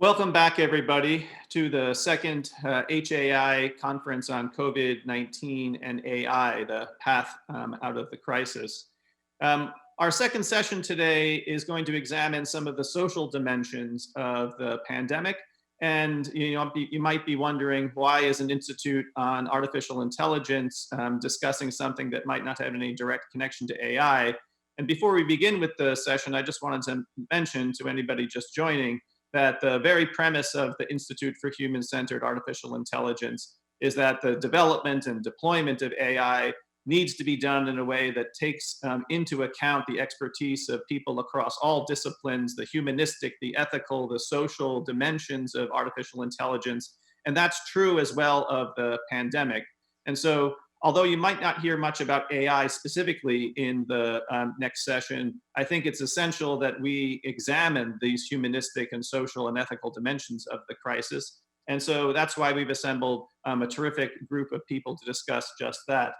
Welcome back, everybody, to the second HAI conference on COVID-19 and AI, the path out of the crisis. Our second session today is going to examine some of the social dimensions of the pandemic. And you might be wondering, why is an institute on artificial intelligence discussing something that might not have any direct connection to AI? And before we begin with the session, I just wanted to mention to anybody just joining that the very premise of the Institute for Human-Centered Artificial Intelligence is that the development and deployment of AI needs to be done in a way that takes into account the expertise of people across all disciplines, the humanistic, the ethical, the social dimensions of artificial intelligence. And that's true as well of the pandemic. And so, although you might not hear much about AI specifically in the next session, I think it's essential that we examine these humanistic and social and ethical dimensions of the crisis. And so that's why we've assembled a terrific group of people to discuss just that.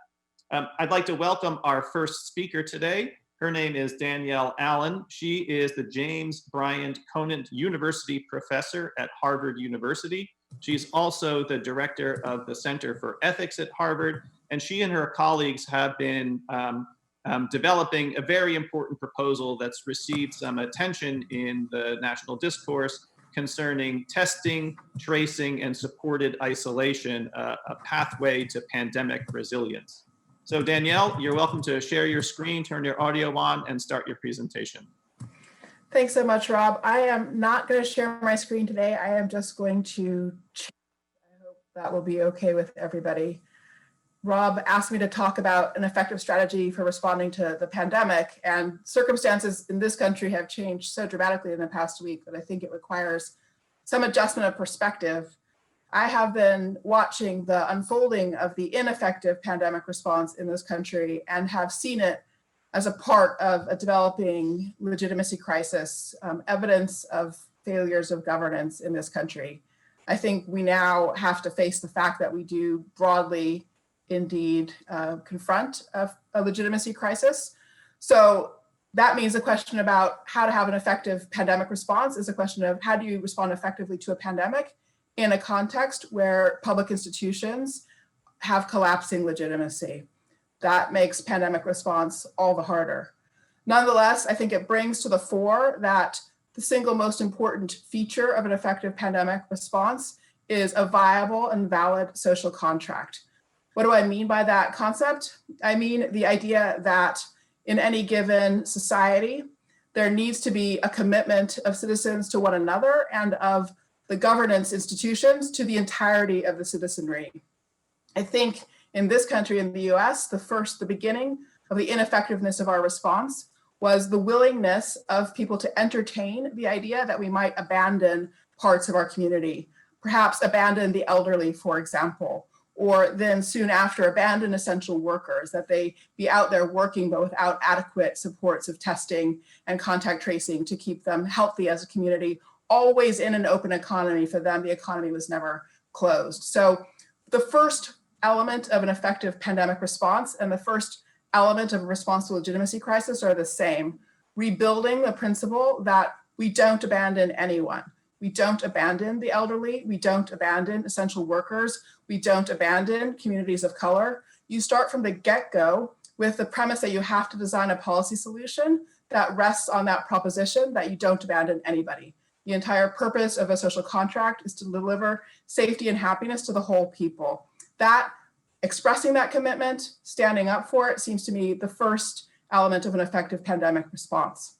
I'd like to welcome our first speaker today. Her name is Danielle Allen. She is the James Bryant Conant University Professor at Harvard University. She's also the director of the Center for Ethics at Harvard. And she and her colleagues have been developing a very important proposal that's received some attention in the national discourse concerning testing, tracing, and supported isolation, a pathway to pandemic resilience. So Danielle, you're welcome to share your screen, turn your audio on, and start your presentation. Thanks so much, Rob. I am not going to share my screen today. I am just going to chat. I hope that will be okay with everybody. Rob asked me to talk about an effective strategy for responding to the pandemic, and circumstances in this country have changed so dramatically in the past week that I think it requires some adjustment of perspective. I have been watching the unfolding of the ineffective pandemic response in this country and have seen it as a part of a developing legitimacy crisis, evidence of failures of governance in this country. I think we now have to face the fact that we do broadly indeed confront a legitimacy crisis. So that means a question about how to have an effective pandemic response is a question of how do you respond effectively to a pandemic in a context where public institutions have collapsing legitimacy. That makes pandemic response all the harder. Nonetheless, I think it brings to the fore that the single most important feature of an effective pandemic response is a viable and valid social contract. What do I mean by that concept? I mean the idea that in any given society, there needs to be a commitment of citizens to one another and of the governance institutions to the entirety of the citizenry. I think in this country, in the US, the beginning of the ineffectiveness of our response was the willingness of people to entertain the idea that we might abandon parts of our community, perhaps abandon the elderly, for example, or then soon after abandon essential workers, that they be out there working but without adequate supports of testing and contact tracing to keep them healthy as a community, always in an open economy. For them, the economy was never closed. So the first element of an effective pandemic response and the first element of a response to legitimacy crisis are the same: rebuilding the principle that we don't abandon anyone. We don't abandon the elderly. We don't abandon essential workers. We don't abandon communities of color. You start from the get-go with the premise that you have to design a policy solution that rests on that proposition that you don't abandon anybody. The entire purpose of a social contract is to deliver safety and happiness to the whole people. That expressing that commitment, standing up for it, seems to me the first element of an effective pandemic response.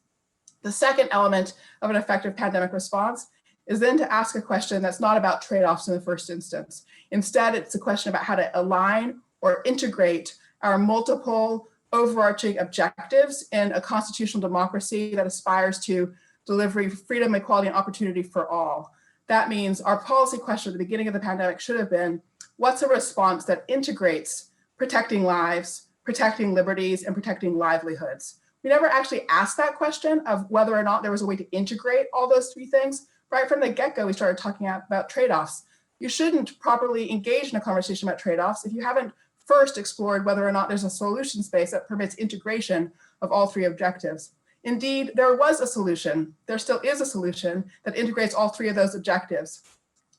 The second element of an effective pandemic response is then to ask a question that's not about trade-offs in the first instance. Instead, it's a question about how to align or integrate our multiple overarching objectives in a constitutional democracy that aspires to deliver freedom, equality, and opportunity for all. That means our policy question at the beginning of the pandemic should have been, what's a response that integrates protecting lives, protecting liberties, and protecting livelihoods? We never actually asked that question of whether or not there was a way to integrate all those three things. Right from the get-go, we started talking about trade-offs. You shouldn't properly engage in a conversation about trade-offs if you haven't first explored whether or not there's a solution space that permits integration of all three objectives. Indeed, there was a solution. There still is a solution that integrates all three of those objectives.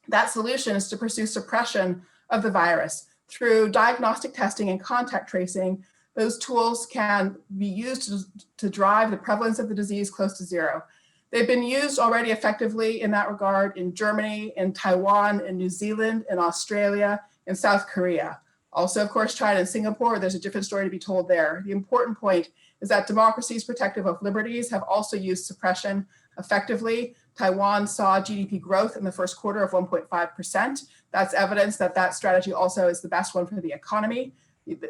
That solution is to pursue suppression of the virus through diagnostic testing and contact tracing. Those tools can be used to drive the prevalence of the disease close to zero. They've been used already effectively in that regard in Germany, in Taiwan, in New Zealand, in Australia, in South Korea. Also, of course, China and Singapore, there's a different story to be told there. The important point is that democracies protective of liberties have also used suppression effectively. Taiwan saw GDP growth in the first quarter of 1.5%. That's evidence that that strategy also is the best one for the economy.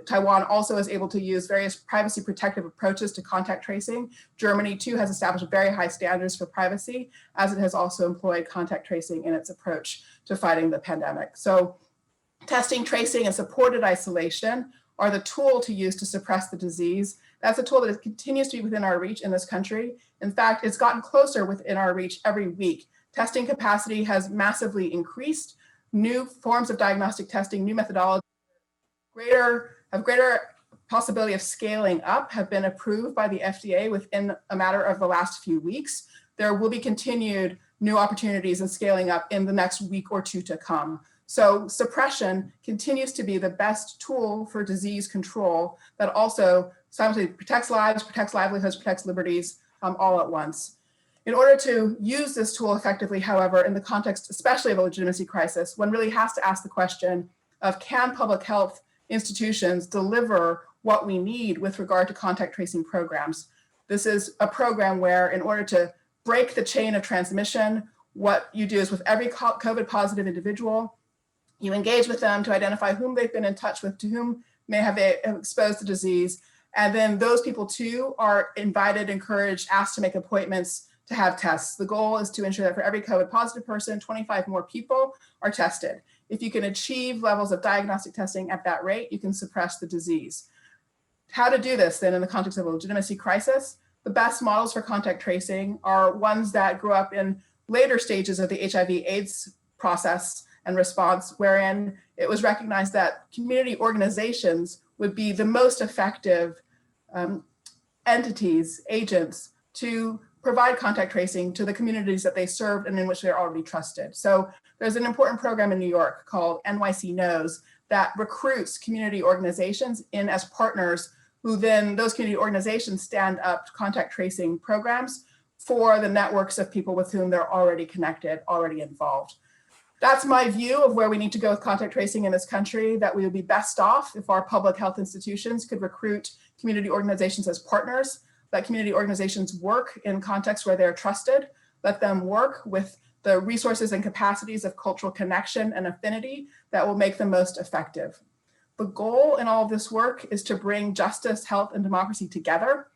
Taiwan also is able to use various privacy protective approaches to contact tracing. Germany too has established very high standards for privacy, as it has also employed contact tracing in its approach to fighting the pandemic. So testing, tracing, and supported isolation are the tool to use to suppress the disease. That's a tool that continues to be within our reach in this country. In fact, it's gotten closer within our reach every week. Testing capacity has massively increased. New forms of diagnostic testing, new methodologies, have greater possibility of scaling up, have been approved by the FDA within a matter of the last few weeks. There will be continued new opportunities and scaling up in the next week or two to come. So suppression continues to be the best tool for disease control that also simultaneously protects lives, protects livelihoods, protects liberties all at once. In order to use this tool effectively, however, in the context especially of a legitimacy crisis, one really has to ask the question of, can public health institutions deliver what we need with regard to contact tracing programs? This is a program where, in order to break the chain of transmission, what you do is with every COVID positive individual, you engage with them to identify whom they've been in touch with, to whom may have exposed the disease. And then those people too are invited, encouraged, asked to make appointments to have tests. The goal is to ensure that for every COVID positive person, 25 more people are tested. If you can achieve levels of diagnostic testing at that rate, you can suppress the disease. How to do this then in the context of a legitimacy crisis? The best models for contact tracing are ones that grew up in later stages of the HIV/AIDS process and response, wherein it was recognized that community organizations would be the most effective entities, agents, to provide contact tracing to the communities that they served and in which they're already trusted. So there's an important program in New York called NYC Knows that recruits community organizations in as partners, who then those community organizations stand up contact tracing programs for the networks of people with whom they're already connected, already involved. That's my view of where we need to go with contact tracing in this country, that we would be best off if our public health institutions could recruit community organizations as partners, let community organizations work in contexts where they're trusted, let them work with the resources and capacities of cultural connection and affinity that will make them most effective. The goal in all of this work is to bring justice, health, and democracy together.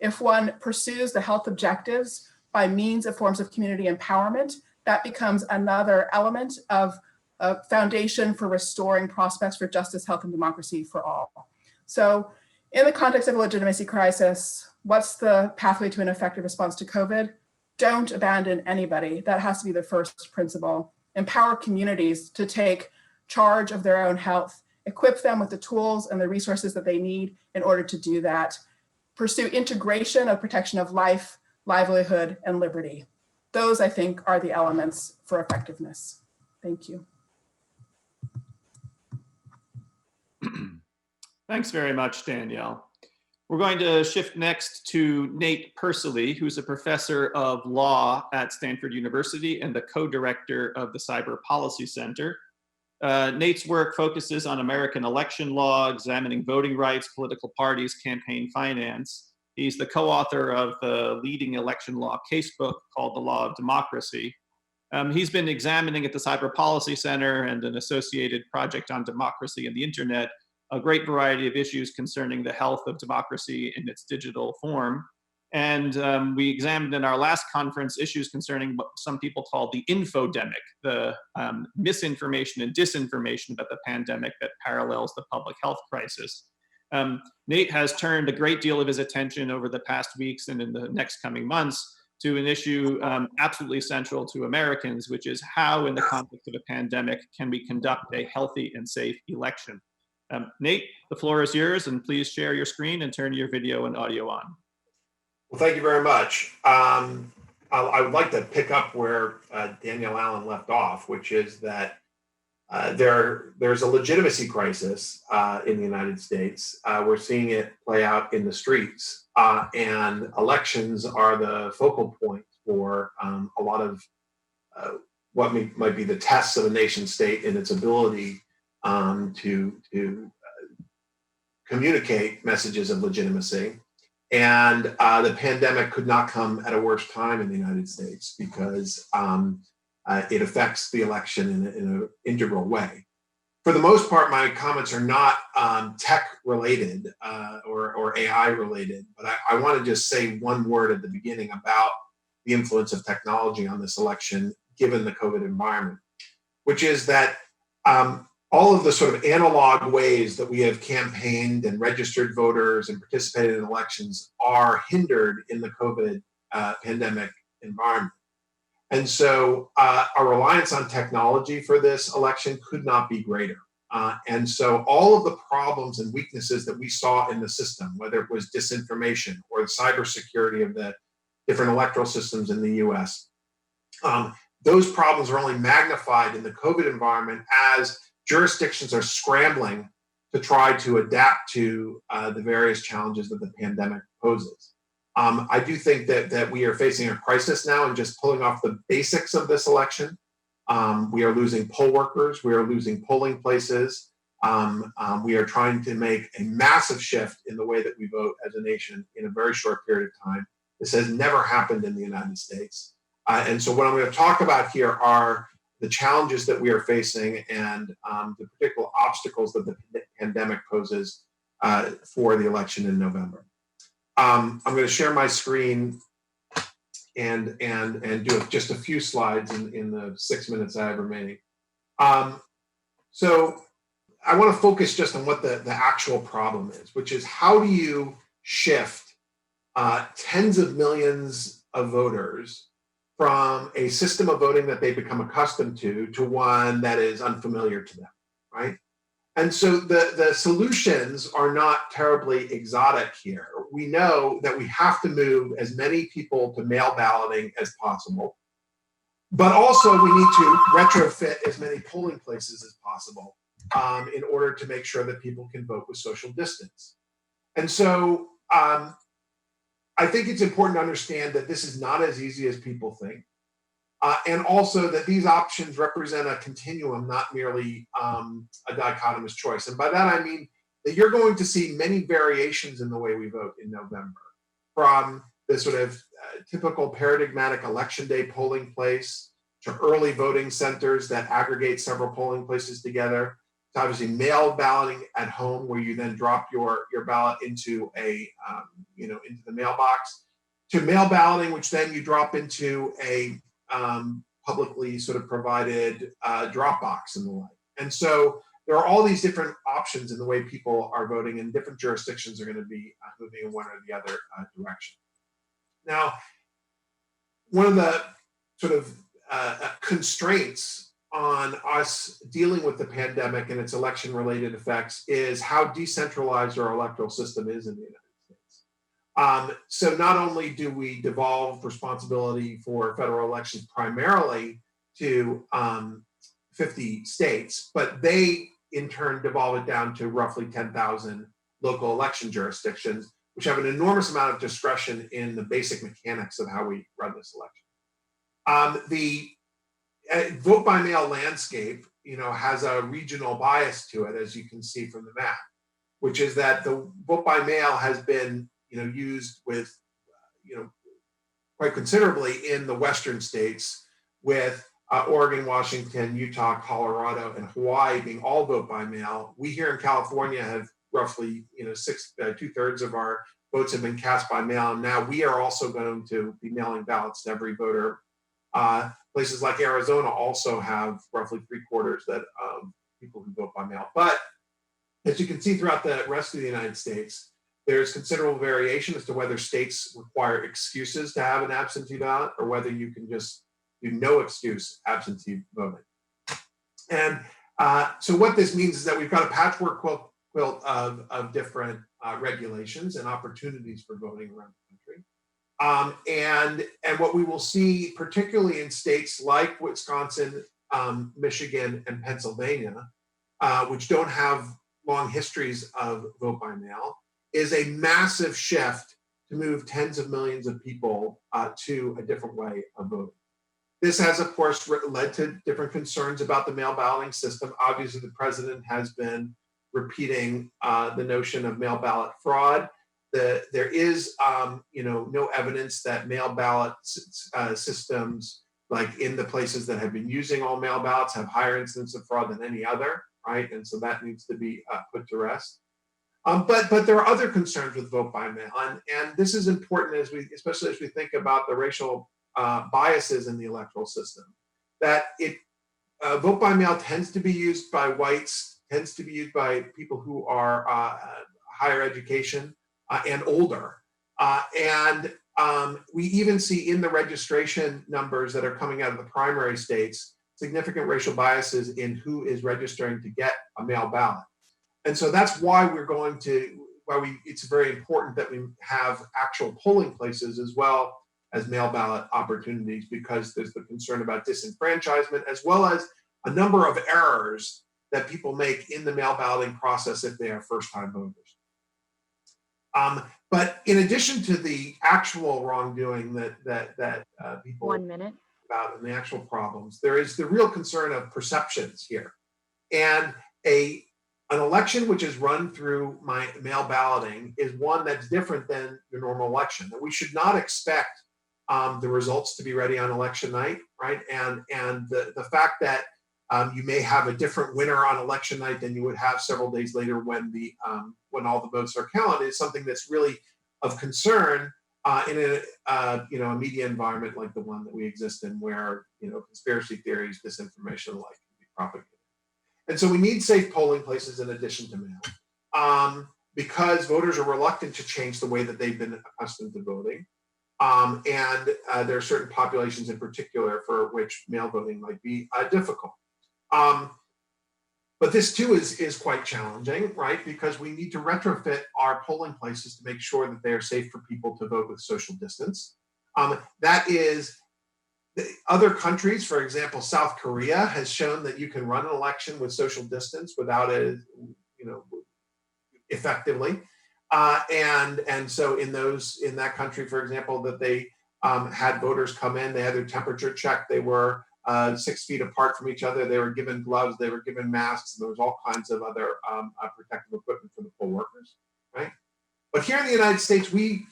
If one pursues the health objectives by means of forms of community empowerment, that becomes another element of a foundation for restoring prospects for justice, health, and democracy for all. So in the context of a legitimacy crisis, what's the pathway to an effective response to COVID? Don't abandon anybody. That has to be the first principle. Empower communities to take charge of their own health, equip them with the tools and the resources that they need in order to do that. Pursue integration of protection of life, livelihood, and liberty. Those, I think, are the elements for effectiveness. Thank you. Thanks very much, Danielle. We're going to shift next to Nate Persily, who's a professor of law at Stanford University and the co-director of the Cyber Policy Center. Nate's work focuses on American election law, examining voting rights, political parties, campaign finance. He's the co-author of the leading election law casebook called The Law of Democracy. He's been examining at the Cyber Policy Center and an associated project on democracy and the internet a great variety of issues concerning the health of democracy in its digital form. And we examined in our last conference issues concerning what some people call the infodemic, the misinformation and disinformation about the pandemic that parallels the public health crisis. Nate has turned a great deal of his attention over the past weeks and in the next coming months to an issue absolutely central to Americans, which is how, in the context of a pandemic, can we conduct a healthy and safe election? Nate, the floor is yours, and please share your screen and turn your video and audio on. Well, thank you very much. I would like to pick up where Danielle Allen left off, which is that there's a legitimacy crisis in the United States. We're seeing it play out in the streets, and elections are the focal point for a lot of what might be the tests of a nation state in its ability to communicate messages of legitimacy. And the pandemic could not come at a worse time in the United States because it affects the election in an integral way. For the most part, my comments are not tech related or AI related, but I want to just say one word at the beginning about the influence of technology on this election, given the COVID environment, which is that all of the sort of analog ways that we have campaigned and registered voters and participated in elections are hindered in the COVID pandemic environment. And so our reliance on technology for this election could not be greater. And so all of the problems and weaknesses that we saw in the system, whether it was disinformation or the cybersecurity of the different electoral systems in the US, those problems are only magnified in the COVID environment as jurisdictions are scrambling to try to adapt to the various challenges that the pandemic poses. I do think that we are facing a crisis now and just pulling off the basics of this election. We are losing poll workers. We are losing polling places. We are trying to make a massive shift in the way that we vote as a nation in a very short period of time. This has never happened in the United States. And so what I'm going to talk about here are the challenges that we are facing and the particular obstacles that the pandemic poses for the election in November. I'm going to share my screen and do just a few slides in the 6 minutes I have remaining. So I want to focus just on what the actual problem is, which is how do you shift tens of millions of voters from a system of voting that they've become accustomed to one that is unfamiliar to them, right? And so the solutions are not terribly exotic here. We know that we have to move as many people to mail balloting as possible, but also we need to retrofit as many polling places as possible in order to make sure that people can vote with social distance. And so I think it's important to understand that this is not as easy as people think. And also that these options represent a continuum, not merely a dichotomous choice. And by that, I mean that you're going to see many variations in the way we vote in November, from the sort of typical paradigmatic election day polling place to early voting centers that aggregate several polling places together, to obviously mail balloting at home, where you then drop your ballot into into the mailbox, to mail balloting, which then you drop into a publicly sort of provided drop box and the like. And so there are all these different options in the way people are voting, and different jurisdictions are going to be moving in one or the other direction. Now, one of the sort of constraints on us dealing with the pandemic and its election-related effects is how decentralized our electoral system is in the United States. So not only do we devolve responsibility for federal elections primarily to 50 states, but they in turn devolve it down to roughly 10,000 local election jurisdictions, which have an enormous amount of discretion in the basic mechanics of how we run this election. The vote by mail landscape, has a regional bias to it, as you can see from the map, which is that the vote by mail has been, used with, quite considerably in the Western states, with Oregon, Washington, Utah, Colorado, and Hawaii being all vote by mail. We here in California have roughly, 2/3 of our votes have been cast by mail, and now we are also going to be mailing ballots to every voter. Places like Arizona also have roughly 3/4 that people who vote by mail. But as you can see throughout the rest of the United States, there's considerable variation as to whether states require excuses to have an absentee ballot or whether you can just do no excuse absentee voting. And so what this means is that we've got a patchwork quilt of different regulations and opportunities for voting around the country. And what we will see, particularly in states like Wisconsin, Michigan, and Pennsylvania, which don't have long histories of vote by mail, is a massive shift to move tens of millions of people to a different way of voting. This has, of course, led to different concerns about the mail balloting system. Obviously, the president has been repeating the notion of mail ballot fraud. There is, no evidence that mail ballot systems, like in the places that have been using all mail ballots, have higher incidence of fraud than any other, right? And so that needs to be put to rest. But there are other concerns with vote by mail, and this is important especially as we think about the racial biases in the electoral system. That vote by mail tends to be used by whites, tends to be used by people who are higher education and older, and we even see in the registration numbers that are coming out of the primary states significant racial biases in who is registering to get a mail ballot. And so that's why it's very important that we have actual polling places as well as mail ballot opportunities, because there's the concern about disenfranchisement, as well as a number of errors that people make in the mail balloting process if they are first-time voters. But in addition to the actual wrongdoing that people 1 minute about and the actual problems, there is the real concern of perceptions here. And an election which is run through my mail balloting is one that's different than your normal election. That we should not expect the results to be ready on election night, right? And the fact that you may have a different winner on election night than you would have several days later when all the votes are counted is something that's really of concern in a media environment like the one that we exist in, where conspiracy theories, disinformation, and the like can be propagated. And so we need safe polling places in addition to mail, because voters are reluctant to change the way that they've been accustomed to voting. And there are certain populations in particular for which mail voting might be difficult. But this too is quite challenging, right? Because we need to retrofit our polling places to make sure that they are safe for people to vote with social distance. That is, other countries, for example, South Korea has shown that you can run an election with social distance without it, effectively. And so in that country, for example, that they had voters come in, they had their temperature checked, they were 6 feet apart from each other, they were given gloves, they were given masks, and there was all kinds of other protective equipment for the poll workers, right? But here in the United States, we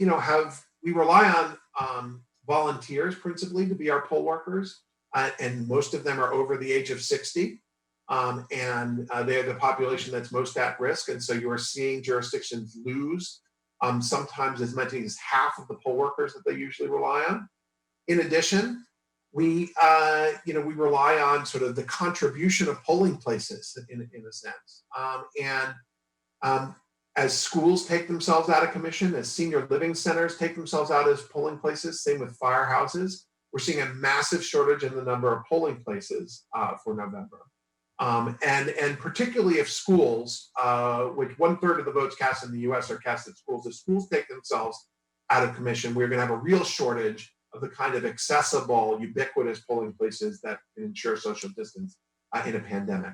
rely on volunteers principally to be our poll workers, and most of them are over the age of 60, and they're the population that's most at risk. And so you are seeing jurisdictions lose sometimes as much as half of the poll workers that they usually rely on. In addition, we rely on sort of the contribution of polling places in a sense, as schools take themselves out of commission, as senior living centers take themselves out as polling places, same with firehouses, we're seeing a massive shortage in the number of polling places for November. And particularly if schools, which 1/3 of the votes cast in the US are cast at schools, if schools take themselves out of commission, we're gonna have a real shortage of the kind of accessible, ubiquitous polling places that can ensure social distance in a pandemic.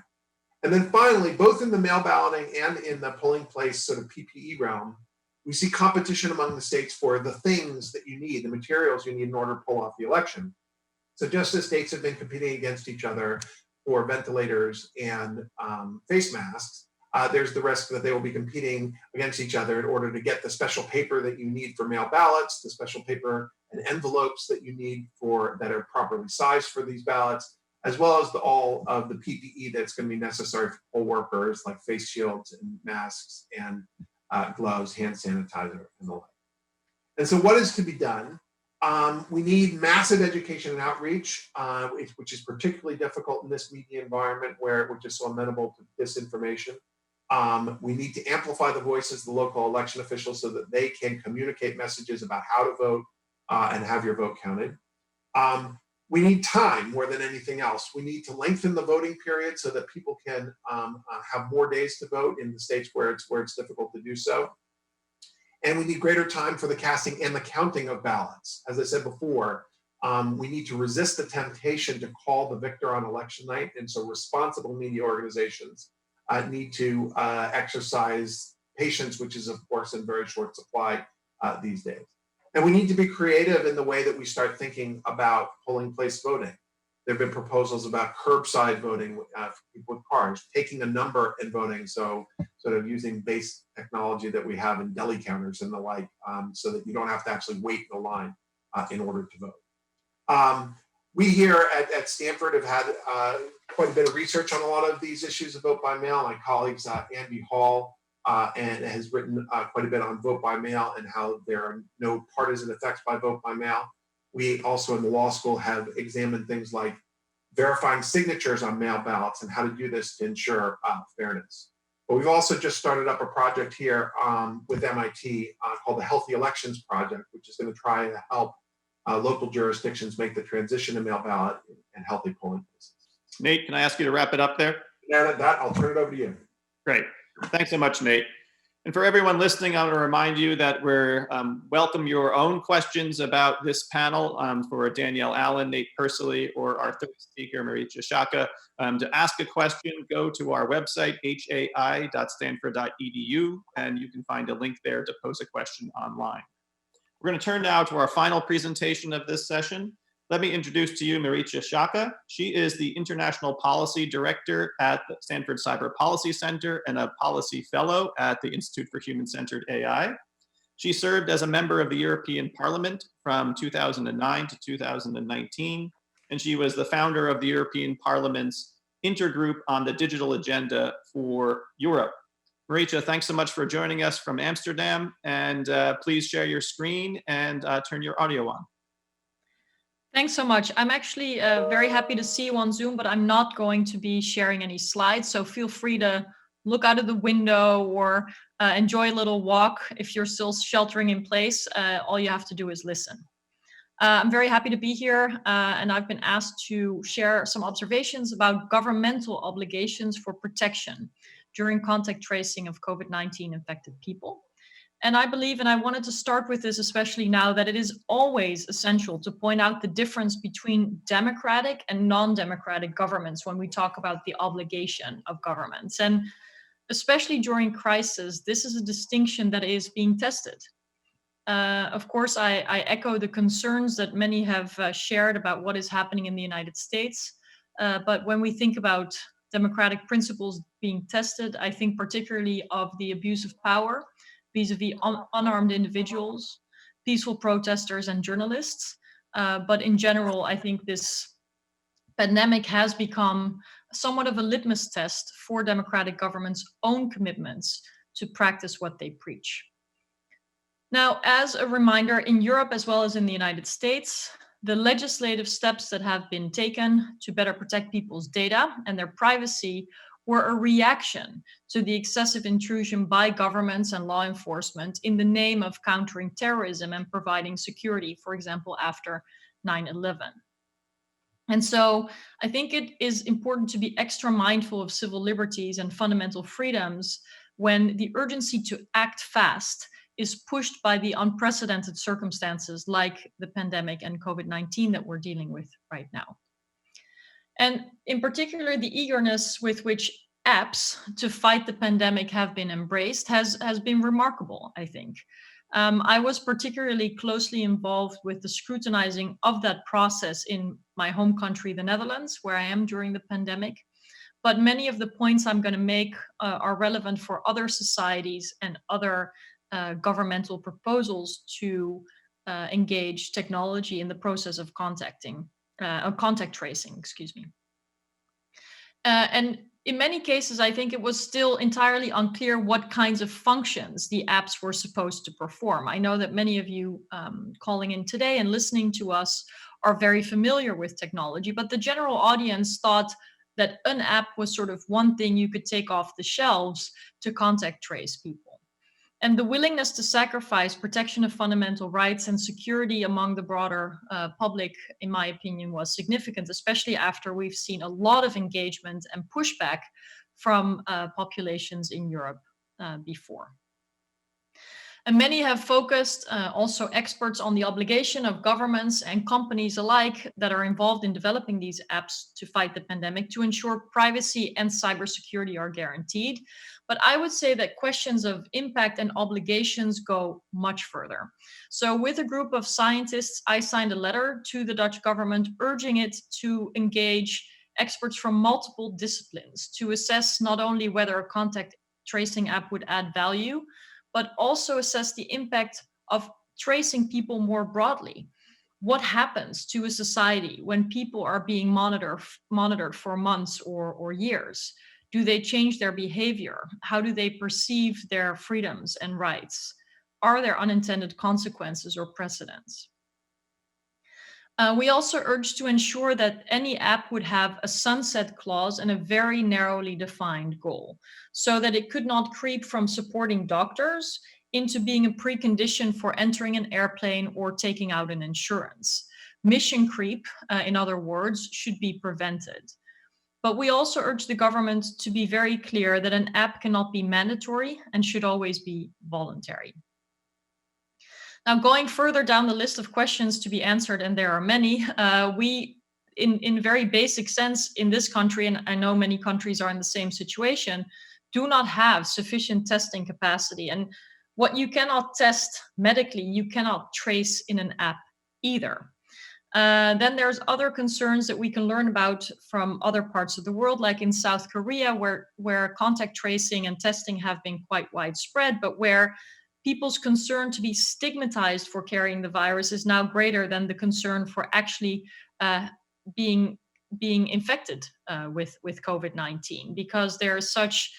And then finally, both in the mail balloting and in the polling place sort of PPE realm, we see competition among the states for the things that you need, the materials you need in order to pull off the election. So just as states have been competing against each other for ventilators and face masks, there's the risk that they will be competing against each other in order to get the special paper that you need for mail ballots, the special paper and envelopes that you need that are properly sized for these ballots, as well as all of the PPE that's going to be necessary for poll workers, like face shields and masks and gloves, hand sanitizer, and the like. And so what is to be done? We need massive education and outreach, which is particularly difficult in this media environment which is so amenable to disinformation. We need to amplify the voices of the local election officials so that they can communicate messages about how to vote and have your vote counted. We need time more than anything else. We need to lengthen the voting period so that people can have more days to vote in the states where it's difficult to do so. And we need greater time for the casting and the counting of ballots. As I said before, we need to resist the temptation to call the victor on election night. And so responsible media organizations need to exercise patience, which is, of course, in very short supply these days. And we need to be creative in the way that we start thinking about polling place voting. There have been proposals about curbside voting for people with cars, taking a number and voting. So sort of using base technology that we have in deli counters and the like, so that you don't have to actually wait in a line in order to vote. We here at Stanford have had quite a bit of research on a lot of these issues of vote by mail. My colleagues, Andy Hall, and has written quite a bit on vote by mail and how there are no partisan effects by vote by mail. We also in the law school have examined things like verifying signatures on mail ballots and how to do this to ensure fairness. But we've also just started up a project here with MIT called the Healthy Elections Project, which is going to try to help local jurisdictions make the transition to mail ballot and healthy polling places. Nate, can I ask you to wrap it up there? And at that, I'll turn it over to you. Great. Thanks so much, Nate. And for everyone listening, I want to remind you that we're welcome your own questions about this panel for Danielle Allen, Nate Persily, or our third speaker, Marietje Schaake. To ask a question, go to our website, hai.stanford.edu, and you can find a link there to pose a question online. We're going to turn now to our final presentation of this session. Let me introduce to you Marietje Schaake. She is the International Policy Director at the Stanford Cyber Policy Center and a Policy Fellow at the Institute for Human-Centered AI. She served as a member of the European Parliament from 2009 to 2019, and she was the founder of the European Parliament's Intergroup on the Digital Agenda for Europe. Marietje, thanks so much for joining us from Amsterdam, and please share your screen and turn your audio on. Thanks so much. I'm actually very happy to see you on Zoom, but I'm not going to be sharing any slides. So feel free to look out of the window or enjoy a little walk if you're still sheltering in place. All you have to do is listen. I'm very happy to be here, and I've been asked to share some observations about governmental obligations for protection during contact tracing of COVID-19 infected people. And I believe, and I wanted to start with this especially now, that it is always essential to point out the difference between democratic and non-democratic governments when we talk about the obligation of governments. And especially during crisis, this is a distinction that is being tested. Of course, I echo the concerns that many have shared about what is happening in the United States. But when we think about democratic principles being tested, I think particularly of the abuse of power vis-a-vis unarmed individuals, peaceful protesters, and journalists. But in general, I think this pandemic has become somewhat of a litmus test for democratic governments' own commitments to practice what they preach. Now, as a reminder, in Europe as well as in the United States, the legislative steps that have been taken to better protect people's data and their privacy were a reaction to the excessive intrusion by governments and law enforcement in the name of countering terrorism and providing security, for example, after 9/11. And so I think it is important to be extra mindful of civil liberties and fundamental freedoms when the urgency to act fast is pushed by the unprecedented circumstances like the pandemic and COVID-19 that we're dealing with right now. And in particular, the eagerness with which apps to fight the pandemic have been embraced has been remarkable, I think. I was particularly closely involved with the scrutinizing of that process in my home country, the Netherlands, where I am during the pandemic. But many of the points I'm going to make are relevant for other societies and other governmental proposals to engage technology in the process of contact tracing, excuse me. And in many cases, I think it was still entirely unclear what kinds of functions the apps were supposed to perform. I know that many of you calling in today and listening to us are very familiar with technology, but the general audience thought that an app was sort of one thing you could take off the shelves to contact trace people. And the willingness to sacrifice protection of fundamental rights and security among the broader public, in my opinion, was significant, especially after we've seen a lot of engagement and pushback from populations in Europe before. And many have focused, also experts, on the obligation of governments and companies alike that are involved in developing these apps to fight the pandemic to ensure privacy and cybersecurity are guaranteed. But I would say that questions of impact and obligations go much further. So with a group of scientists, I signed a letter to the Dutch government urging it to engage experts from multiple disciplines to assess not only whether a contact tracing app would add value, but also assess the impact of tracing people more broadly. What happens to a society when people are being monitored for months or years? Do they change their behavior? How do they perceive their freedoms and rights? Are there unintended consequences or precedents? We also urge to ensure that any app would have a sunset clause and a very narrowly defined goal, so that it could not creep from supporting doctors into being a precondition for entering an airplane or taking out an insurance. Mission creep, in other words, should be prevented. But we also urge the government to be very clear that an app cannot be mandatory and should always be voluntary. Now, going further down the list of questions to be answered, and there are many, we, in very basic sense in this country, and I know many countries are in the same situation, do not have sufficient testing capacity. And what you cannot test medically, you cannot trace in an app either. Then there's other concerns that we can learn about from other parts of the world, like in South Korea, where contact tracing and testing have been quite widespread, but where people's concern to be stigmatized for carrying the virus is now greater than the concern for actually being infected with COVID-19, because there is such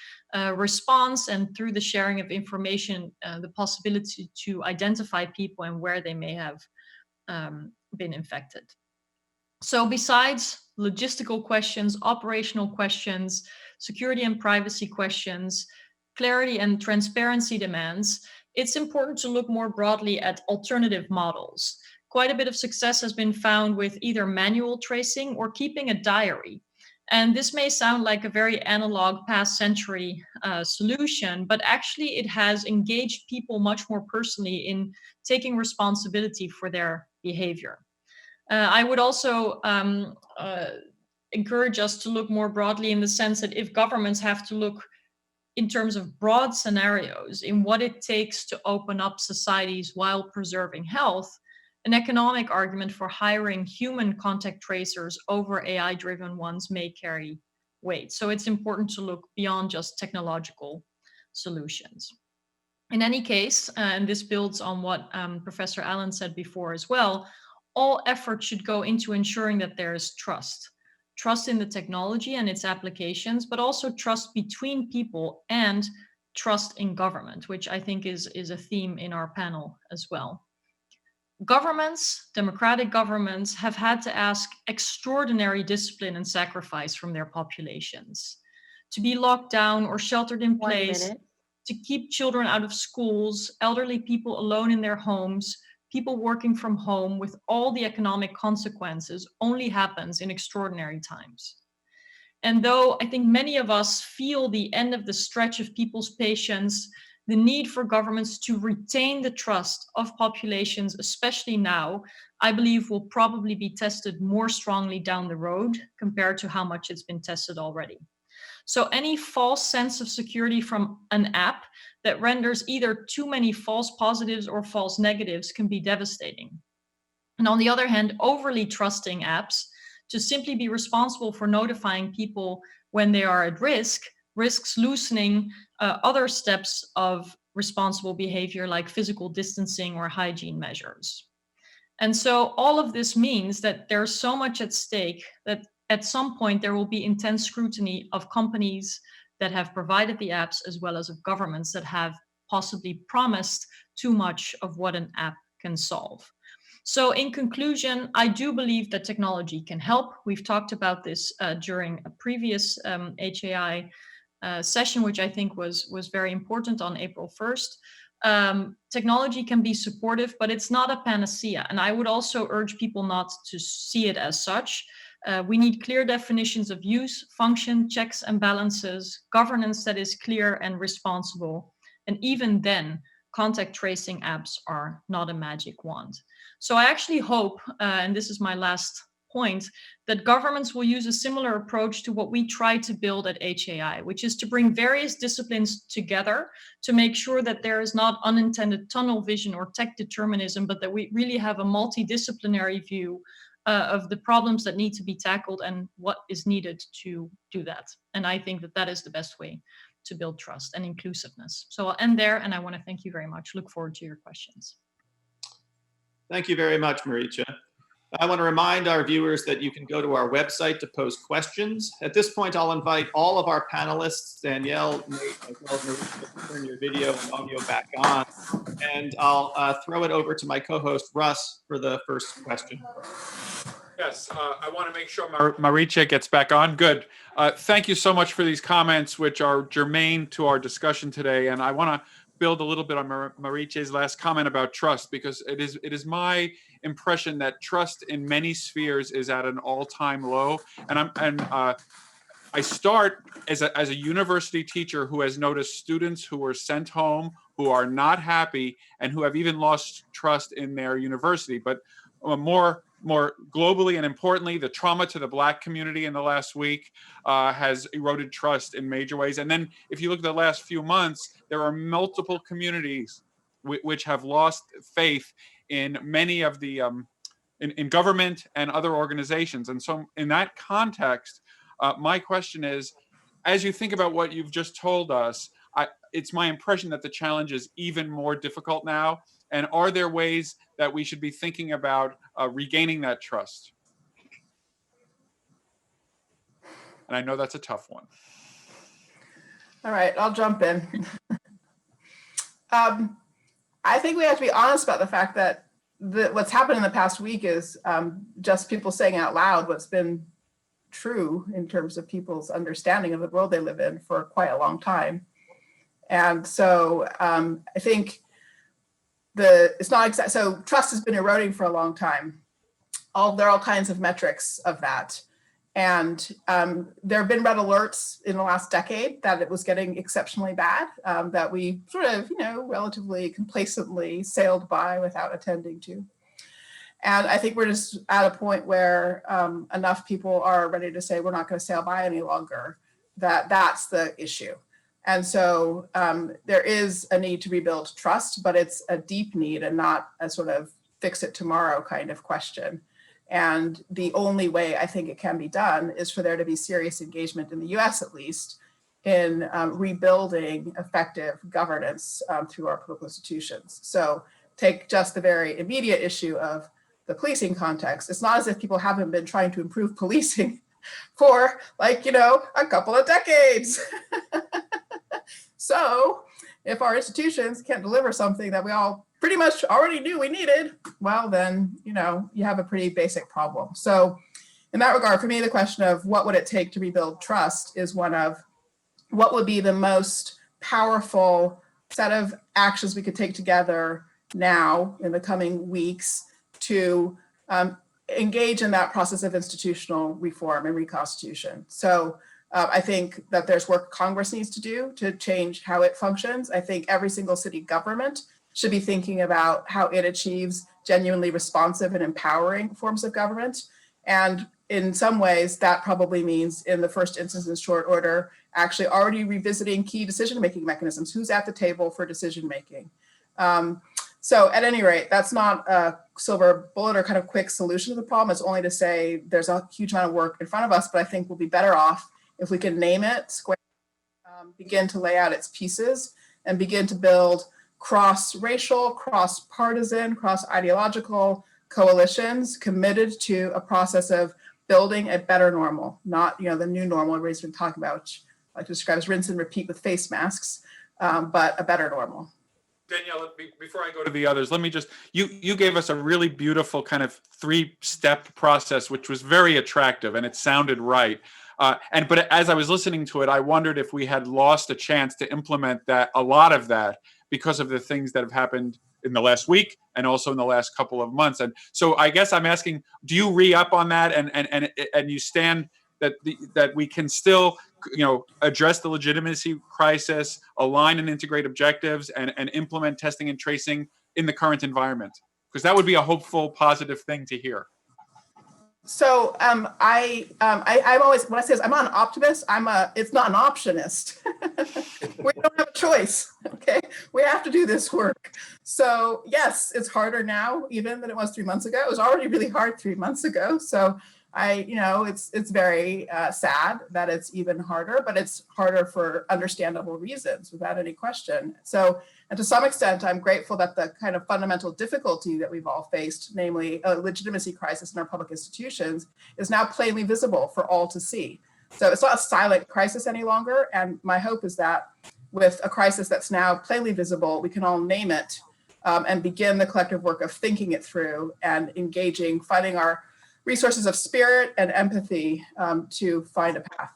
response, and through the sharing of information, the possibility to identify people and where they may have been infected. So besides logistical questions, operational questions, security and privacy questions, clarity and transparency demands, it's important to look more broadly at alternative models. Quite a bit of success has been found with either manual tracing or keeping a diary. And this may sound like a very analog past century solution, but actually it has engaged people much more personally in taking responsibility for their behavior. I would also encourage us to look more broadly in the sense that if governments have to look in terms of broad scenarios in what it takes to open up societies while preserving health, an economic argument for hiring human contact tracers over AI-driven ones may carry weight. So it's important to look beyond just technological solutions. In any case, and this builds on what Professor Allen said before as well, all effort should go into ensuring that there is trust. Trust in the technology and its applications, but also trust between people and trust in government, which I think is a theme in our panel as well. Governments, democratic governments, have had to ask extraordinary discipline and sacrifice from their populations. To be locked down or sheltered in place, to keep children out of schools, elderly people alone in their homes, people working from home, with all the economic consequences, only happens in extraordinary times. And though I think many of us feel the end of the stretch of people's patience, the need for governments to retain the trust of populations, especially now, I believe will probably be tested more strongly down the road compared to how much it's been tested already. So any false sense of security from an app that renders either too many false positives or false negatives can be devastating. And on the other hand, overly trusting apps to simply be responsible for notifying people when they are at risk risks loosening other steps of responsible behavior like physical distancing or hygiene measures. And so all of this means that there's so much at stake that at some point there will be intense scrutiny of companies that have provided the apps, as well as of governments that have possibly promised too much of what an app can solve. So in conclusion, I do believe that technology can help. We've talked about this during a previous HAI session, which I think was very important on April 1st. Technology can be supportive, but it's not a panacea. And I would also urge people not to see it as such. We need clear definitions of use, function, checks and balances, governance that is clear and responsible. And even then, contact tracing apps are not a magic wand. So I actually hope, and this is my last point, that governments will use a similar approach to what we try to build at HAI, which is to bring various disciplines together to make sure that there is not unintended tunnel vision or tech determinism, but that we really have a multidisciplinary view of the problems that need to be tackled and what is needed to do that. And I think that that is the best way to build trust and inclusiveness. So I'll end there, and I want to thank you very much. Look forward to your questions. Thank you very much, Marietje. I want to remind our viewers that you can go to our website to post questions. At this point, I'll invite all of our panelists, Danielle, Nate, as well as Marietje, to turn your video and audio back on. And I'll throw it over to my co-host, Russ, for the first question. Yes, I want to make sure Marietje gets back on. Good. Thank you so much for these comments, which are germane to our discussion today. And I want to build a little bit on Marietje's last comment about trust, because it is my impression that trust in many spheres is at an all-time low. And I start as a university teacher who has noticed students who were sent home, who are not happy, and who have even lost trust in their university. But more globally and importantly, the trauma to the Black community in the last week has eroded trust in major ways. And then if you look at the last few months, there are multiple communities which have lost faith in many of the in government and other organizations. And so in that context, my question is, as you think about what you've just told us, it's my impression that the challenge is even more difficult now. And are there ways that we should be thinking about regaining that trust? And I know that's a tough one. All right, I'll jump in. I think we have to be honest about the fact that what's happened in the past week is just people saying out loud what's been true in terms of people's understanding of the world they live in for quite a long time. And so I think it's not exact. So trust has been eroding for a long time. There are all kinds of metrics of that. And there have been red alerts in the last decade that it was getting exceptionally bad, that we sort of, relatively complacently sailed by without attending to. And I think we're just at a point where enough people are ready to say, we're not going to sail by any longer, that's the issue. And so there is a need to rebuild trust, but it's a deep need and not a sort of fix it tomorrow kind of question. And the only way I think it can be done is for there to be serious engagement in the US, at least, in rebuilding effective governance through our political institutions. So take just the very immediate issue of the policing context. It's not as if people haven't been trying to improve policing for a couple of decades. So if our institutions can't deliver something that we all pretty much already knew we needed, well, then, you have a pretty basic problem. So in that regard, for me, the question of what would it take to rebuild trust is one of what would be the most powerful set of actions we could take together now in the coming weeks to engage in that process of institutional reform and reconstitution. So I think that there's work Congress needs to do to change how it functions. I think every single city government should be thinking about how it achieves genuinely responsive and empowering forms of government. And in some ways, that probably means, in the first instance, in short order, actually already revisiting key decision-making mechanisms. Who's at the table for decision-making? So at any rate, that's not a silver bullet or kind of quick solution to the problem. It's only to say there's a huge amount of work in front of us, but I think we'll be better off if we can name it, square, begin to lay out its pieces, and begin to build cross-racial, cross-partisan, cross-ideological coalitions committed to a process of building a better normal, not the new normal everybody's been talking about, which I like to describe as rinse and repeat with face masks, but a better normal. Danielle, before I go to the others, let me just, you gave us a really beautiful kind of 3-step process, which was very attractive and it sounded right. But as I was listening to it, I wondered if we had lost a chance to implement a lot of that because of the things that have happened in the last week and also in the last couple of months. And so I guess I'm asking, do you re-up on that and you stand that we can still, address the legitimacy crisis, align and integrate objectives, and implement testing and tracing in the current environment? Because that would be a hopeful, positive thing to hear. So I'm always, when I say this, I'm not an optimist. It's not an optionist. We don't have a choice. Okay, we have to do this work. So yes, it's harder now even than it was 3 months ago. It was already really hard 3 months ago. So it's very sad that it's even harder, but it's harder for understandable reasons without any question. So, and to some extent, I'm grateful that the kind of fundamental difficulty that we've all faced, namely a legitimacy crisis in our public institutions, is now plainly visible for all to see. So it's not a silent crisis any longer. And my hope is that with a crisis that's now plainly visible, we can all name it and begin the collective work of thinking it through and engaging, finding our resources of spirit and empathy to find a path.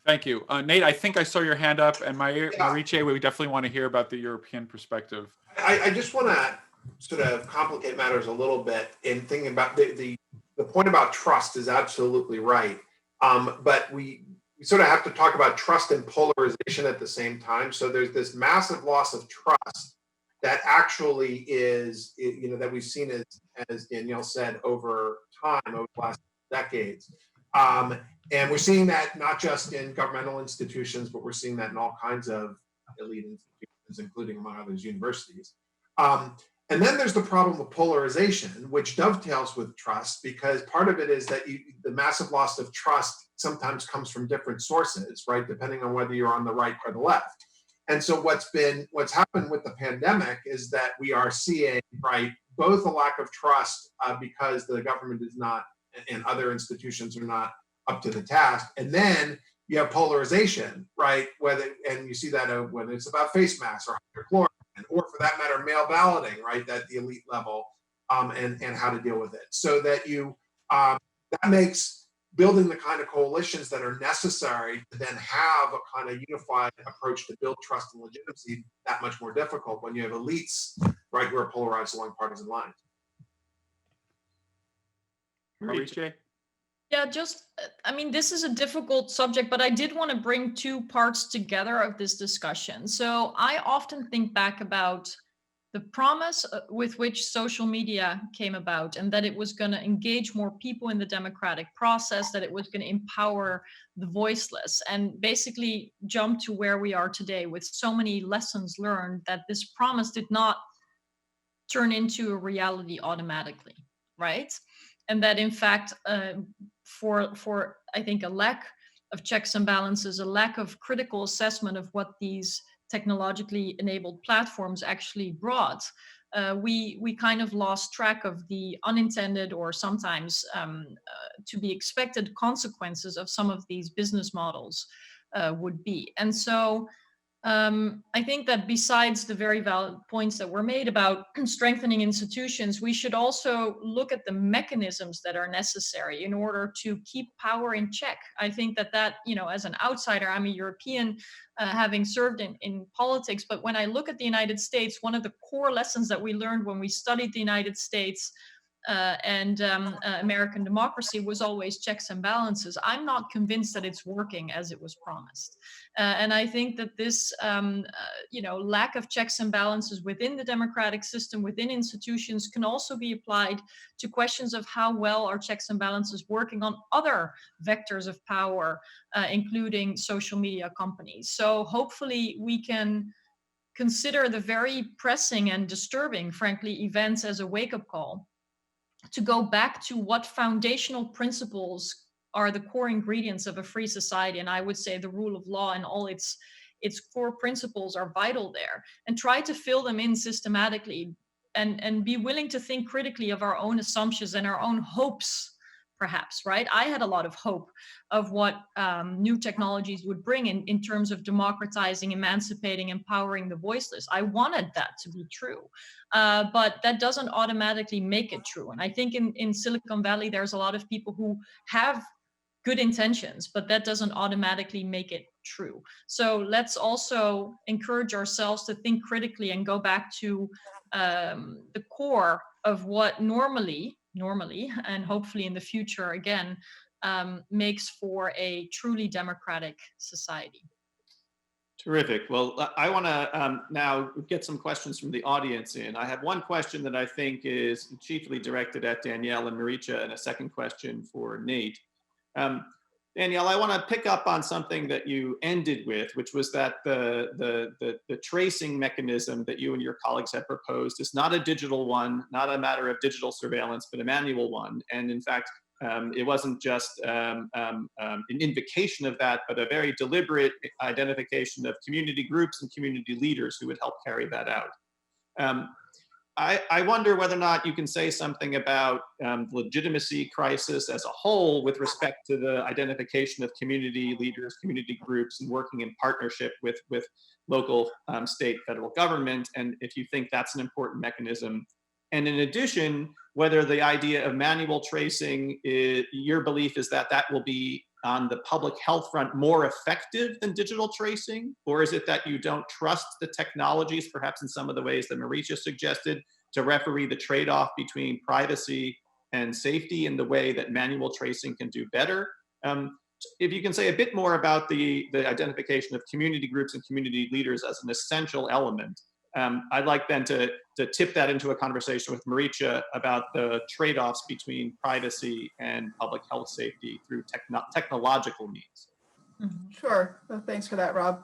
Thank you. Nate, I think I saw your hand up, and Marietje, we definitely want to hear about the European perspective. I just want to sort of complicate matters a little bit in thinking about the point about trust is absolutely right. But we sort of have to talk about trust and polarization at the same time. So there's this massive loss of trust that actually is, that we've seen as Danielle said, over time, over the last decades. And we're seeing that not just in governmental institutions, but we're seeing that in all kinds of elite institutions, including, among others, universities. And then there's the problem of polarization, which dovetails with trust, because part of it is that the massive loss of trust sometimes comes from different sources, right? Depending on whether you're on the right or the left. And so what's happened with the pandemic is that we are seeing, right, both a lack of trust because the government is not, and other institutions are not up to the task. And then you have polarization, right? And you see that whether it's about face masks or hydrochloroquine, or for that matter, mail balloting, right, at the elite level, and how to deal with it. So that that makes building the kind of coalitions that are necessary to then have a kind of unified approach to build trust and legitimacy that much more difficult when you have elites, right, who are polarized along partisan lines. Marietje? Yeah, this is a difficult subject, but I did want to bring two parts together of this discussion. So I often think back about the promise with which social media came about, and that it was going to engage more people in the democratic process, that it was going to empower the voiceless, and basically jump to where we are today with so many lessons learned that this promise did not turn into a reality automatically, right? And that in fact, for I think a lack of checks and balances, a lack of critical assessment of what these technologically enabled platforms actually brought, we kind of lost track of the unintended or sometimes to be expected consequences of some of these business models would be. And so I think that besides the very valid points that were made about strengthening institutions, we should also look at the mechanisms that are necessary in order to keep power in check. I think that, as an outsider, I'm a European, having served in politics, but when I look at the United States, one of the core lessons that we learned when we studied the United States and American democracy was always checks and balances. I'm not convinced that it's working as it was promised. And I think that this, lack of checks and balances within the democratic system, within institutions, can also be applied to questions of how well are checks and balances working on other vectors of power, including social media companies. So hopefully we can consider the very pressing and disturbing, frankly, events as a wake-up call to go back to what foundational principles are the core ingredients of a free society. And I would say the rule of law and all its core principles are vital there, and try to fill them in systematically, and be willing to think critically of our own assumptions and our own hopes, perhaps, right? I had a lot of hope of what new technologies would bring in terms of democratizing, emancipating, empowering the voiceless. I wanted that to be true, but that doesn't automatically make it true. And I think in Silicon Valley, there's a lot of people who have good intentions, but that doesn't automatically make it true. So let's also encourage ourselves to think critically and go back to the core of what normally, and hopefully in the future again, makes for a truly democratic society. Terrific. Well, I want to now get some questions from the audience in. I have one question that I think is chiefly directed at Danielle and Marietje, and a second question for Nate. Danielle, I want to pick up on something that you ended with, which was that the tracing mechanism that you and your colleagues have proposed is not a digital one, not a matter of digital surveillance, but a manual one. And in fact, it wasn't just an invocation of that, but a very deliberate identification of community groups and community leaders who would help carry that out. I wonder whether or not you can say something about the legitimacy crisis as a whole with respect to the identification of community leaders, community groups, and working in partnership with local, state, federal government, and if you think that's an important mechanism. And in addition, whether the idea of manual tracing, your belief is that that will be on the public health front more effective than digital tracing? Or is it that you don't trust the technologies, perhaps in some of the ways that Marietje suggested, to referee the trade-off between privacy and safety in the way that manual tracing can do better? If you can say a bit more about the identification of community groups and community leaders as an essential element, I'd like then to tip that into a conversation with Marietje about the trade-offs between privacy and public health safety through technological means. Sure. Well, thanks for that, Rob.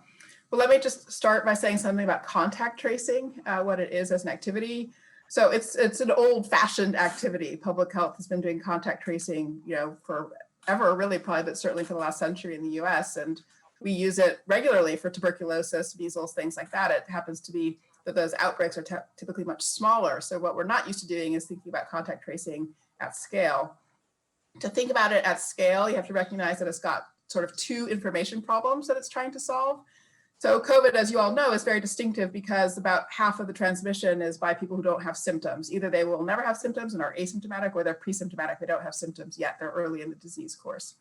Well, let me just start by saying something about contact tracing, what it is as an activity. So it's an old-fashioned activity. Public health has been doing contact tracing, forever, really, probably, but certainly for the last century in the US. And we use it regularly for tuberculosis, measles, things like that. It happens to be that those outbreaks are typically much smaller. So what we're not used to doing is thinking about contact tracing at scale. To think about it at scale, you have to recognize that it's got sort of two information problems that it's trying to solve. So COVID, as you all know, is very distinctive because about half of the transmission is by people who don't have symptoms. Either they will never have symptoms and are asymptomatic, or they're pre-symptomatic, they don't have symptoms yet, they're early in the disease course.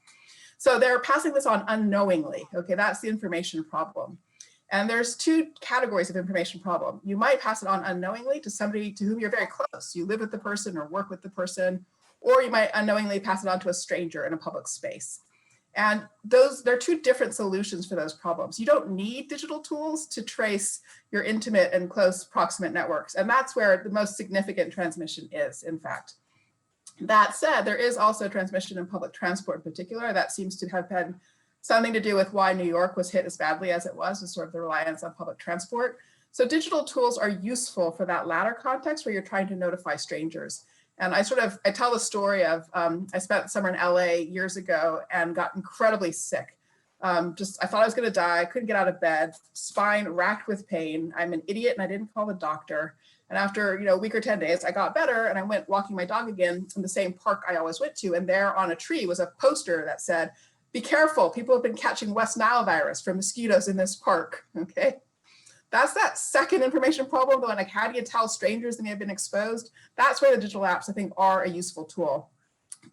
So they're passing this on unknowingly. Okay, that's the information problem. And there's two categories of information problem. You might pass it on unknowingly to somebody to whom you're very close. You live with the person or work with the person, or you might unknowingly pass it on to a stranger in a public space. And there are two different solutions for those problems. You don't need digital tools to trace your intimate and close proximate networks. And that's where the most significant transmission is, in fact. That said, there is also transmission in public transport in particular. That seems to have been something to do with why New York was hit as badly as it was sort of the reliance on public transport. So digital tools are useful for that latter context where you're trying to notify strangers. And I tell the story of, I spent summer in LA years ago and got incredibly sick. I thought I was gonna die, I couldn't get out of bed, spine racked with pain. I'm an idiot and I didn't call the doctor. And after a week or 10 days, I got better and I went walking my dog again in the same park I always went to. And there on a tree was a poster that said, "Be careful, people have been catching West Nile virus from mosquitoes in this park," okay? That's that second information problem, though, like how do you tell strangers they may have been exposed? That's where the digital apps, I think, are a useful tool.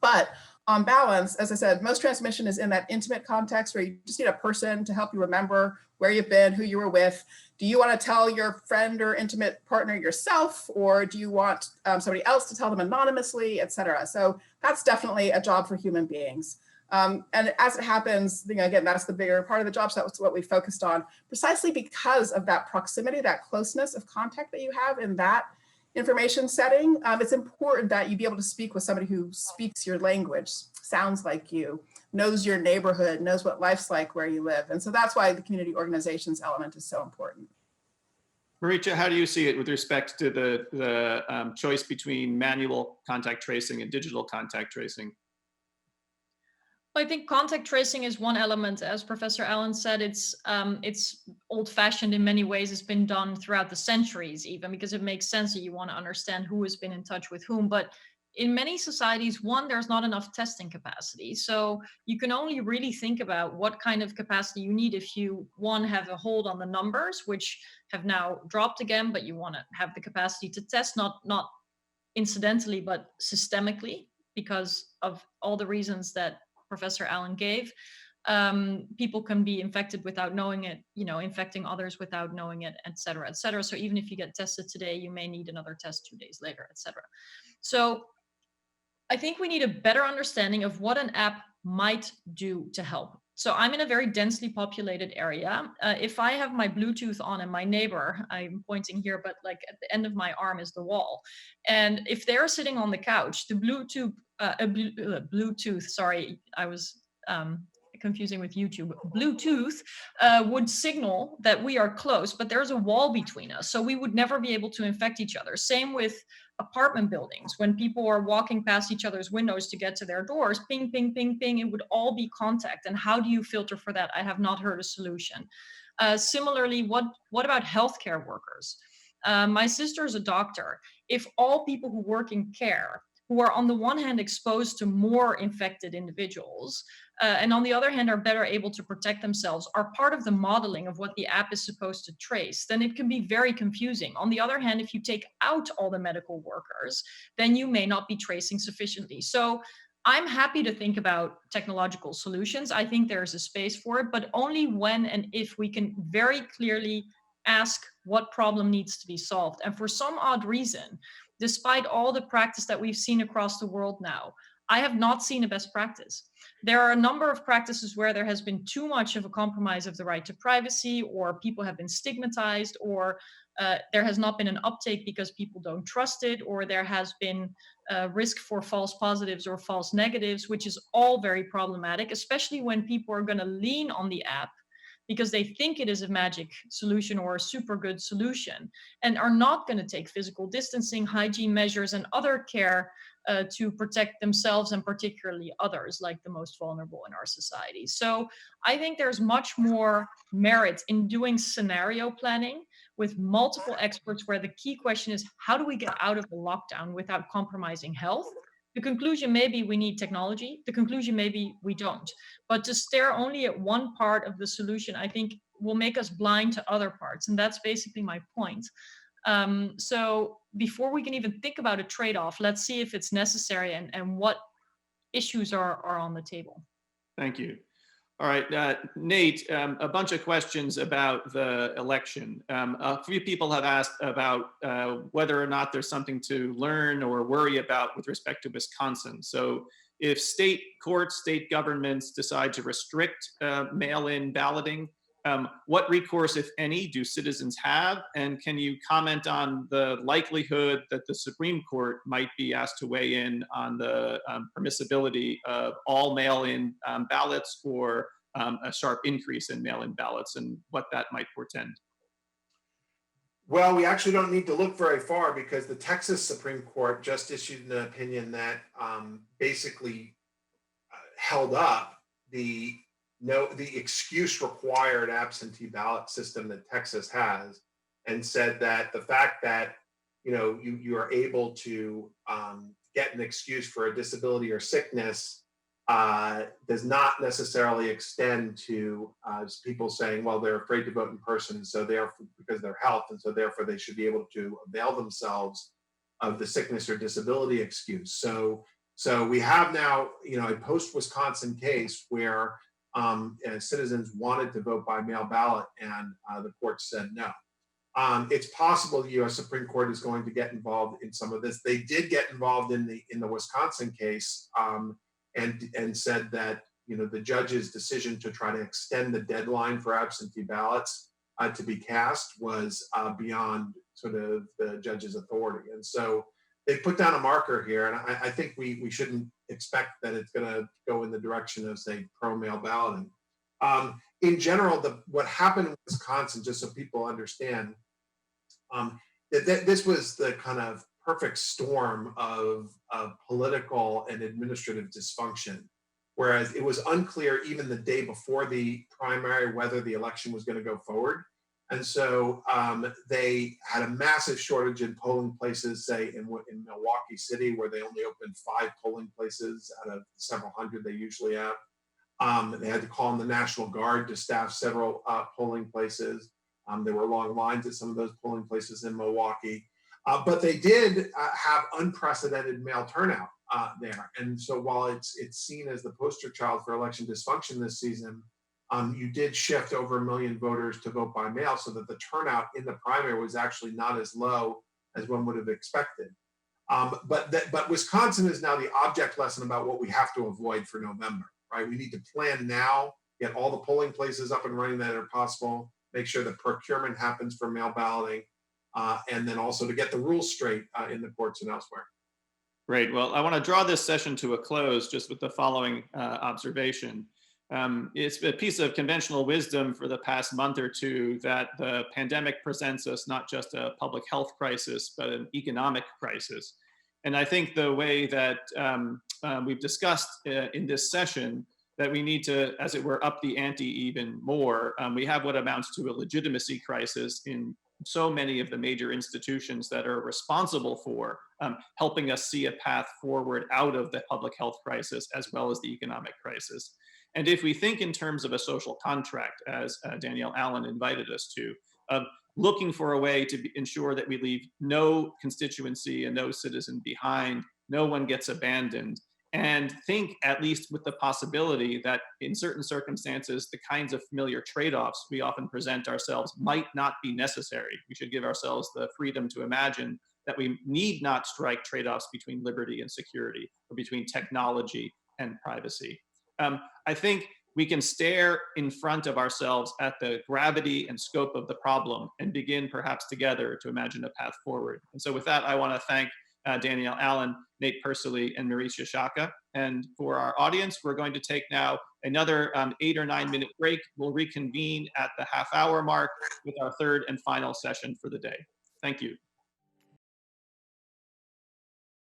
But on balance, as I said, most transmission is in that intimate context where you just need a person to help you remember where you've been, who you were with. Do you want to tell your friend or intimate partner yourself, or do you want somebody else to tell them anonymously, et cetera? So that's definitely a job for human beings. And as it happens, again, that's the bigger part of the job. So that's what we focused on, precisely because of that proximity, that closeness of contact that you have in that information setting. It's important that you be able to speak with somebody who speaks your language, sounds like you, knows your neighborhood, knows what life's like where you live. And so that's why the community organizations element is so important. Marietje, how do you see it with respect to the choice between manual contact tracing and digital contact tracing? I think contact tracing is one element. As Professor Allen said, it's old-fashioned in many ways. It's been done throughout the centuries, even because it makes sense that you want to understand who has been in touch with whom. But in many societies, one, there's not enough testing capacity. So you can only really think about what kind of capacity you need if you, one, have a hold on the numbers, which have now dropped again, but you want to have the capacity to test, not incidentally, but systemically, because of all the reasons that Professor Allen gave. People can be infected without knowing it, infecting others without knowing it, et cetera, et cetera. So even if you get tested today, you may need another test 2 days later, et cetera. So I think we need a better understanding of what an app might do to help. So I'm in a very densely populated area. If I have my Bluetooth on and my neighbor, I'm pointing here, but like at the end of my arm is the wall. And if they're sitting on the couch, the Bluetooth, sorry, I was confusing with YouTube, Bluetooth would signal that we are close, but there's a wall between us. So we would never be able to infect each other. Same with apartment buildings. When people are walking past each other's windows to get to their doors, ping, ping, ping, ping, it would all be contact. And how do you filter for that? I have not heard a solution. Similarly, what about healthcare workers? My sister is a doctor. If all people who work in care, who are on the one hand exposed to more infected individuals, and on the other hand are better able to protect themselves, are part of the modeling of what the app is supposed to trace, then it can be very confusing. On the other hand, if you take out all the medical workers, then you may not be tracing sufficiently. So I'm happy to think about technological solutions. I think there's a space for it, but only when and if we can very clearly ask what problem needs to be solved. And for some odd reason, despite all the practice that we've seen across the world now, I have not seen a best practice. There are a number of practices where there has been too much of a compromise of the right to privacy, or people have been stigmatized, or there has not been an uptake because people don't trust it, or there has been risk for false positives or false negatives, which is all very problematic, especially when people are going to lean on the app because they think it is a magic solution or a super good solution, and are not going to take physical distancing, hygiene measures, and other care to protect themselves and particularly others, like the most vulnerable in our society. So I think there's much more merit in doing scenario planning with multiple experts, where the key question is, how do we get out of the lockdown without compromising health? The conclusion may be we need technology. The conclusion may be we don't. But to stare only at one part of the solution, I think, will make us blind to other parts. And that's basically my point. So before we can even think about a trade-off, let's see if it's necessary and what issues are on the table. Thank you. All right, Nate, a bunch of questions about the election. A few people have asked about whether or not there's something to learn or worry about with respect to Wisconsin. So if state courts, state governments decide to restrict mail-in balloting, what recourse, if any, do citizens have? And can you comment on the likelihood that the Supreme Court might be asked to weigh in on the permissibility of all mail-in ballots, or a sharp increase in mail-in ballots, and what that might portend? Well, we actually don't need to look very far, because the Texas Supreme Court just issued an opinion that basically held up the excuse required absentee ballot system that Texas has, and said that the fact that you are able to get an excuse for a disability or sickness does not necessarily extend to people saying, well, they're afraid to vote in person, so therefore, because of their health, and so therefore they should be able to avail themselves of the sickness or disability excuse. So we have now, a post-Wisconsin case where citizens wanted to vote by mail ballot, and the court said no. It's possible the U.S. Supreme Court is going to get involved in some of this. They did get involved in the Wisconsin case, and said that the judge's decision to try to extend the deadline for absentee ballots to be cast was beyond sort of the judge's authority. And so they put down a marker here, and I think we shouldn't expect that it's going to go in the direction of, say, pro-mail balloting. In general, what happened in Wisconsin, just so people understand, that this was the kind of perfect storm of political and administrative dysfunction, whereas it was unclear even the day before the primary whether the election was going to go forward. And so they had a massive shortage in polling places, say in Milwaukee City, where they only opened 5 polling places out of several hundred they usually have. They had to call in the National Guard to staff several polling places. There were long lines at some of those polling places in Milwaukee. But they did have unprecedented mail turnout there. And so while it's seen as the poster child for election dysfunction this season, you did shift over 1 million voters to vote by mail, so that the turnout in the primary was actually not as low as one would have expected. But Wisconsin is now the object lesson about what we have to avoid for November, right? We need to plan now, get all the polling places up and running that are possible, make sure the procurement happens for mail balloting, and then also to get the rules straight in the courts and elsewhere. Great. Well, I want to draw this session to a close just with the following observation. It's a piece of conventional wisdom for the past month or two that the pandemic presents us not just a public health crisis, but an economic crisis. And I think the way that we've discussed in this session, that we need to, as it were, up the ante even more. We have what amounts to a legitimacy crisis in so many of the major institutions that are responsible for helping us see a path forward out of the public health crisis as well as the economic crisis. And if we think in terms of a social contract, as Danielle Allen invited us to, looking for a way to ensure that we leave no constituency and no citizen behind, no one gets abandoned, and think at least with the possibility that in certain circumstances, the kinds of familiar trade-offs we often present ourselves might not be necessary. We should give ourselves the freedom to imagine that we need not strike trade-offs between liberty and security, or between technology and privacy. I think we can stare in front of ourselves at the gravity and scope of the problem and begin perhaps together to imagine a path forward. And so with that, I want to thank Danielle Allen, Nate Persily, and Marietje Schaake. And for our audience, we're going to take now another 8 or 9 minute break. We'll reconvene at the half-hour mark with our third and final session for the day. Thank you.